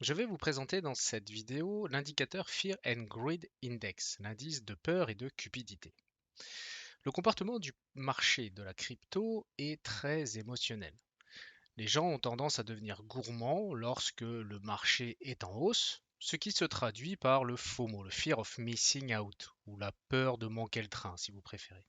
Je vais vous présenter dans cette vidéo l'indicateur Fear and Greed Index, l'indice de peur et de cupidité. Le comportement du marché de la crypto est très émotionnel. Les gens ont tendance à devenir gourmands lorsque le marché est en hausse, ce qui se traduit par le FOMO, le Fear of Missing Out, ou la peur de manquer le train si vous préférez.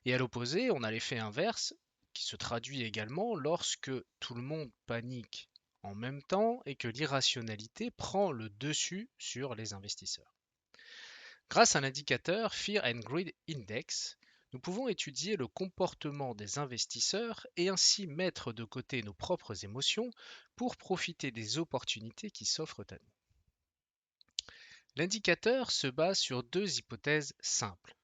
Et à l'opposé, on a l'effet inverse qui se traduit également lorsque tout le monde panique en même temps et que l'irrationalité prend le dessus sur les investisseurs. Grâce à l'indicateur Fear and Greed Index, nous pouvons étudier le comportement des investisseurs et ainsi mettre de côté nos propres émotions pour profiter des opportunités qui s'offrent à nous. L'indicateur se base sur deux hypothèses simples.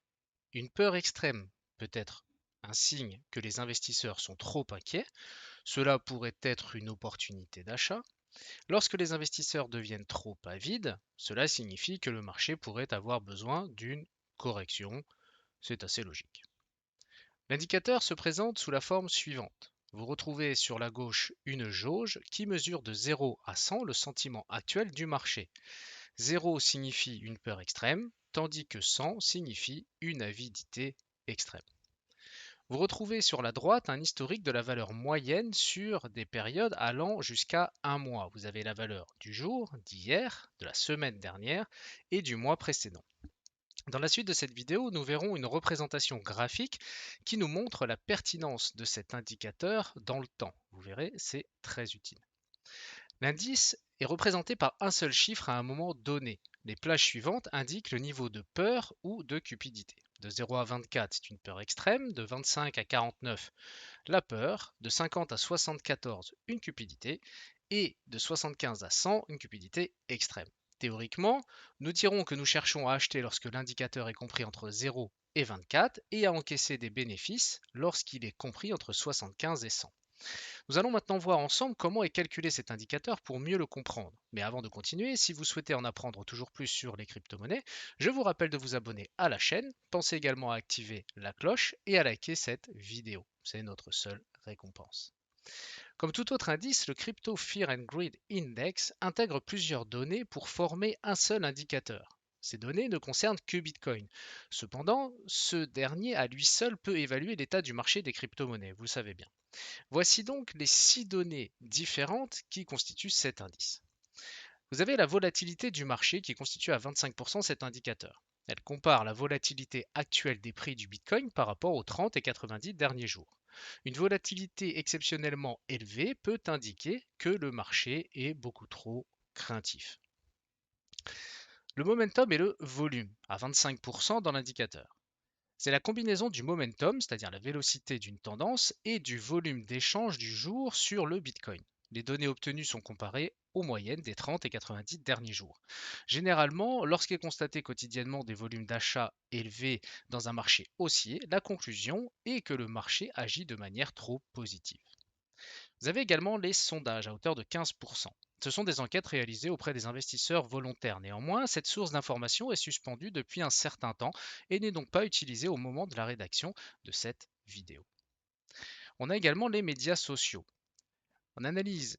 Une peur extrême peut être un signe que les investisseurs sont trop inquiets. Cela pourrait être une opportunité d'achat. Lorsque les investisseurs deviennent trop avides, cela signifie que le marché pourrait avoir besoin d'une correction. C'est assez logique. L'indicateur se présente sous la forme suivante. Vous retrouvez sur la gauche une jauge qui mesure de 0 à 100 le sentiment actuel du marché. 0 signifie une peur extrême, tandis que 100 signifie une avidité extrême. Vous retrouvez sur la droite un historique de la valeur moyenne sur des périodes allant jusqu'à un mois. Vous avez la valeur du jour, d'hier, de la semaine dernière et du mois précédent. Dans la suite de cette vidéo, nous verrons une représentation graphique qui nous montre la pertinence de cet indicateur dans le temps. Vous verrez, c'est très utile. L'indice est représenté par un seul chiffre à un moment donné. Les plages suivantes indiquent le niveau de peur ou de cupidité. De 0 à 24, c'est une peur extrême. De 25 à 49, la peur. De 50 à 74, une cupidité. Et de 75 à 100, une cupidité extrême. Théoriquement, nous dirons que nous cherchons à acheter lorsque l'indicateur est compris entre 0 et 24 et à encaisser des bénéfices lorsqu'il est compris entre 75 et 100. Nous allons maintenant voir ensemble comment est calculé cet indicateur pour mieux le comprendre. Mais avant de continuer, si vous souhaitez en apprendre toujours plus sur les crypto-monnaies, je vous rappelle de vous abonner à la chaîne. Pensez également à activer la cloche et à liker cette vidéo. C'est notre seule récompense. Comme tout autre indice, le Crypto Fear and Greed Index intègre plusieurs données pour former un seul indicateur. Ces données ne concernent que Bitcoin. Cependant, ce dernier à lui seul peut évaluer l'état du marché des crypto-monnaies, vous le savez bien. Voici donc les 6 données différentes qui constituent cet indice. Vous avez la volatilité du marché qui constitue à 25% cet indicateur. Elle compare la volatilité actuelle des prix du Bitcoin par rapport aux 30 et 90 derniers jours. Une volatilité exceptionnellement élevée peut indiquer que le marché est beaucoup trop craintif. Le momentum et le volume, à 25% dans l'indicateur. C'est la combinaison du momentum, c'est-à-dire la vélocité d'une tendance, et du volume d'échange du jour sur le Bitcoin. Les données obtenues sont comparées aux moyennes des 30 et 90 derniers jours. Généralement, lorsqu'est constaté quotidiennement des volumes d'achat élevés dans un marché haussier, la conclusion est que le marché agit de manière trop positive. Vous avez également les sondages à hauteur de 15%. Ce sont des enquêtes réalisées auprès des investisseurs volontaires. Néanmoins, cette source d'information est suspendue depuis un certain temps et n'est donc pas utilisée au moment de la rédaction de cette vidéo. On a également les médias sociaux. On analyse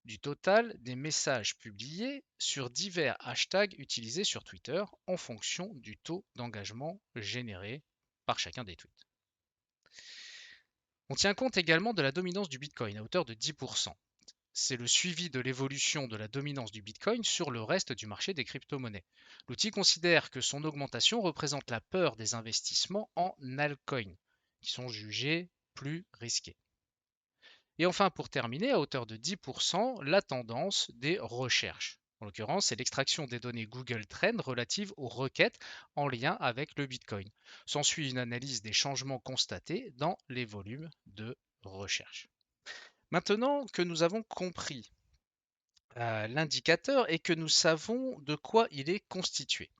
du total des messages publiés sur divers hashtags utilisés sur Twitter en fonction du taux d'engagement généré par chacun des tweets. On tient compte également de la dominance du Bitcoin à hauteur de 10%. C'est le suivi de l'évolution de la dominance du Bitcoin sur le reste du marché des crypto-monnaies. L'outil considère que son augmentation représente la peur des investissements en altcoins, qui sont jugés plus risqués. Et enfin, pour terminer, à hauteur de 10%, la tendance des recherches. En l'occurrence, c'est l'extraction des données Google Trends relatives aux requêtes en lien avec le Bitcoin. S'ensuit une analyse des changements constatés dans les volumes de recherche. Maintenant que nous avons compris l'indicateur et que nous savons de quoi il est constitué,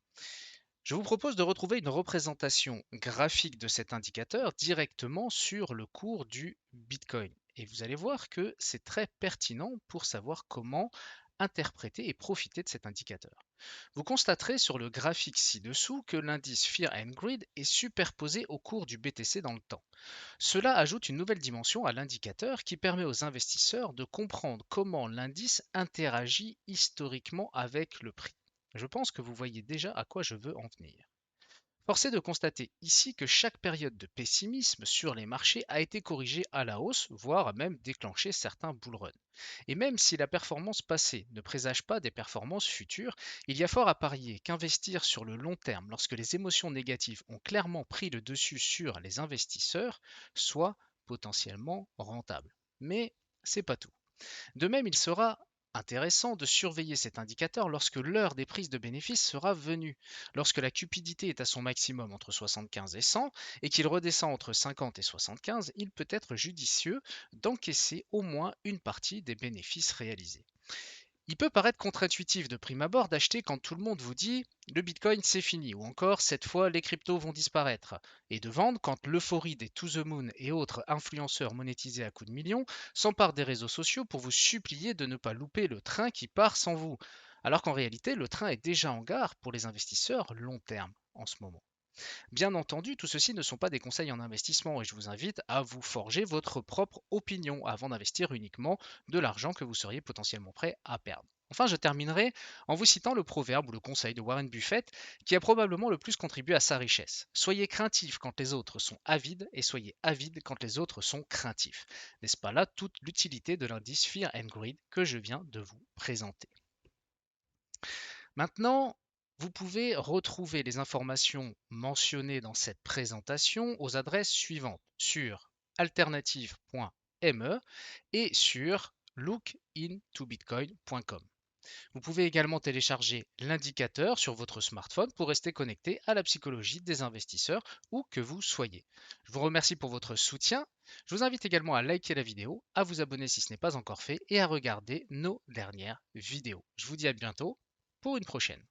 je vous propose de retrouver une représentation graphique de cet indicateur directement sur le cours du Bitcoin. Et vous allez voir que c'est très pertinent pour savoir comment interpréter et profiter de cet indicateur. Vous constaterez sur le graphique ci-dessous que l'indice Fear and Greed est superposé au cours du BTC dans le temps. Cela ajoute une nouvelle dimension à l'indicateur qui permet aux investisseurs de comprendre comment l'indice interagit historiquement avec le prix. Je pense que vous voyez déjà à quoi je veux en venir. Force est de constater ici que chaque période de pessimisme sur les marchés a été corrigée à la hausse, voire a même déclenché certains bull runs. Et même si la performance passée ne présage pas des performances futures, il y a fort à parier qu'investir sur le long terme lorsque les émotions négatives ont clairement pris le dessus sur les investisseurs soit potentiellement rentable. Mais c'est pas tout. De même, il sera intéressant de surveiller cet indicateur lorsque l'heure des prises de bénéfices sera venue. Lorsque la cupidité est à son maximum entre 75 et 100 et qu'il redescend entre 50 et 75, il peut être judicieux d'encaisser au moins une partie des bénéfices réalisés. Il peut paraître contre-intuitif de prime abord d'acheter quand tout le monde vous dit le Bitcoin c'est fini ou encore cette fois les cryptos vont disparaître et de vendre quand l'euphorie des To The Moon et autres influenceurs monétisés à coups de millions s'emparent des réseaux sociaux pour vous supplier de ne pas louper le train qui part sans vous. Alors qu'en réalité, le train est déjà en gare pour les investisseurs long terme en ce moment. Bien entendu, tout ceci ne sont pas des conseils en investissement et je vous invite à vous forger votre propre opinion avant d'investir uniquement de l'argent que vous seriez potentiellement prêt à perdre. Enfin, je terminerai en vous citant le proverbe ou le conseil de Warren Buffett qui a probablement le plus contribué à sa richesse. Soyez craintifs quand les autres sont avides et soyez avides quand les autres sont craintifs. N'est-ce pas là toute l'utilité de l'indice Fear and Greed que je viens de vous présenter? Maintenant, vous pouvez retrouver les informations mentionnées dans cette présentation aux adresses suivantes sur alternative.me et sur lookintobitcoin.com. Vous pouvez également télécharger l'indicateur sur votre smartphone pour rester connecté à la psychologie des investisseurs où que vous soyez. Je vous remercie pour votre soutien. Je vous invite également à liker la vidéo, à vous abonner si ce n'est pas encore fait et à regarder nos dernières vidéos. Je vous dis à bientôt pour une prochaine.